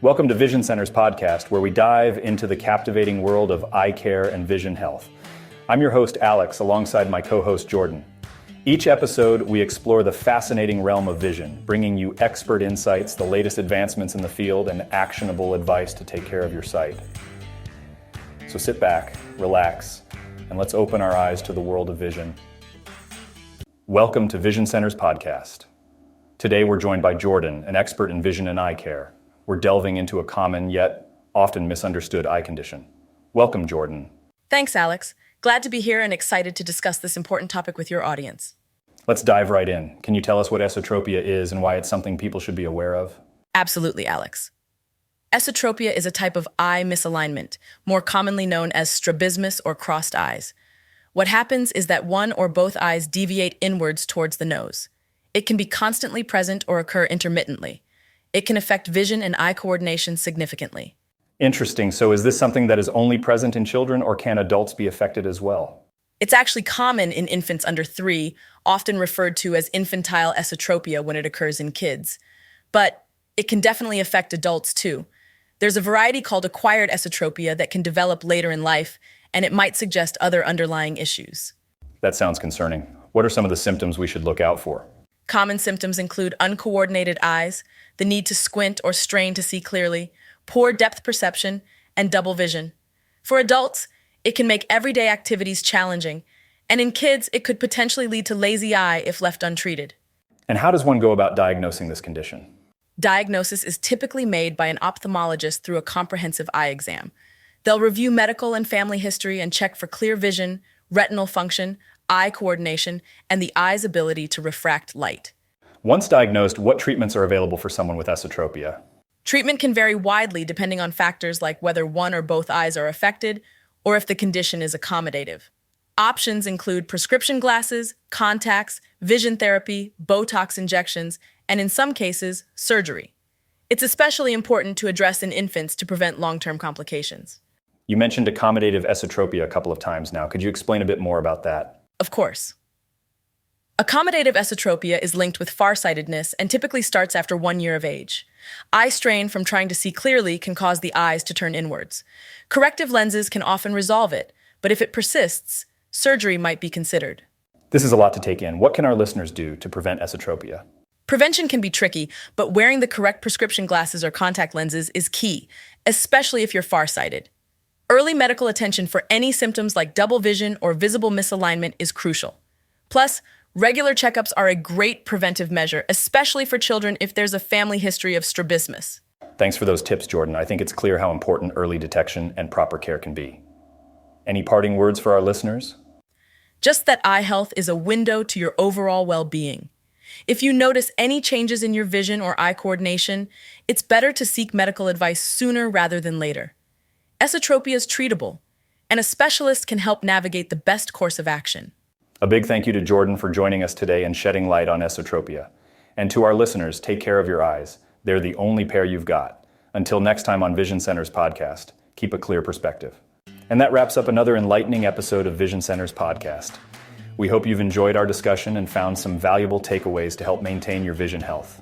Welcome to Vision Center's podcast, where we dive into the captivating world of eye care and vision health. I'm your host, Alex, alongside my co-host, Jordan. Each episode, we explore the fascinating realm of vision, bringing you expert insights, the latest advancements in the field, and actionable advice to take care of your sight. So sit back, relax, and let's open our eyes to the world of vision. Welcome to Vision Center's podcast. Today, we're joined by Jordan, an expert in vision and eye care. We're delving into a common yet often misunderstood eye condition. Welcome, Jordan. Thanks, Alex. Glad to be here and excited to discuss this important topic with your audience. Let's dive right in. Can you tell us what esotropia is and why it's something people should be aware of? Absolutely, Alex. Esotropia is a type of eye misalignment, more commonly known as strabismus or crossed eyes. What happens is that one or both eyes deviate inwards towards the nose. It can be constantly present or occur intermittently. It can affect vision and eye coordination significantly. Interesting. So is this something that is only present in children, or can adults be affected as well? It's actually common in infants under 3, often referred to as infantile esotropia when it occurs in kids. But it can definitely affect adults too. There's a variety called acquired esotropia that can develop later in life, and it might suggest other underlying issues. That sounds concerning. What are some of the symptoms we should look out for? Common symptoms include uncoordinated eyes, the need to squint or strain to see clearly, poor depth perception, and double vision. For adults, it can make everyday activities challenging, and in kids, it could potentially lead to lazy eye if left untreated. And how does one go about diagnosing this condition? Diagnosis is typically made by an ophthalmologist through a comprehensive eye exam. They'll review medical and family history and check for clear vision, retinal function, eye coordination, and the eye's ability to refract light. Once diagnosed, what treatments are available for someone with esotropia? Treatment can vary widely depending on factors like whether one or both eyes are affected or if the condition is accommodative. Options include prescription glasses, contacts, vision therapy, Botox injections, and in some cases, surgery. It's especially important to address in infants to prevent long-term complications. You mentioned accommodative esotropia a couple of times now. Could you explain a bit more about that? Of course. Accommodative esotropia is linked with farsightedness and typically starts after 1 year of age. Eye strain from trying to see clearly can cause the eyes to turn inwards. Corrective lenses can often resolve it, but if it persists, surgery might be considered. This is a lot to take in. What can our listeners do to prevent esotropia? Prevention can be tricky, but wearing the correct prescription glasses or contact lenses is key, especially if you're farsighted. Early medical attention for any symptoms like double vision or visible misalignment is crucial. Plus, regular checkups are a great preventive measure, especially for children if there's a family history of strabismus. Thanks for those tips, Jordan. I think it's clear how important early detection and proper care can be. Any parting words for our listeners? Just that eye health is a window to your overall well-being. If you notice any changes in your vision or eye coordination, it's better to seek medical advice sooner rather than later. Esotropia is treatable, and a specialist can help navigate the best course of action. A big thank you to Jordan for joining us today and shedding light on esotropia. And to our listeners, take care of your eyes. They're the only pair you've got. Until next time on Vision Center's podcast, keep a clear perspective. And that wraps up another enlightening episode of Vision Center's podcast. We hope you've enjoyed our discussion and found some valuable takeaways to help maintain your vision health.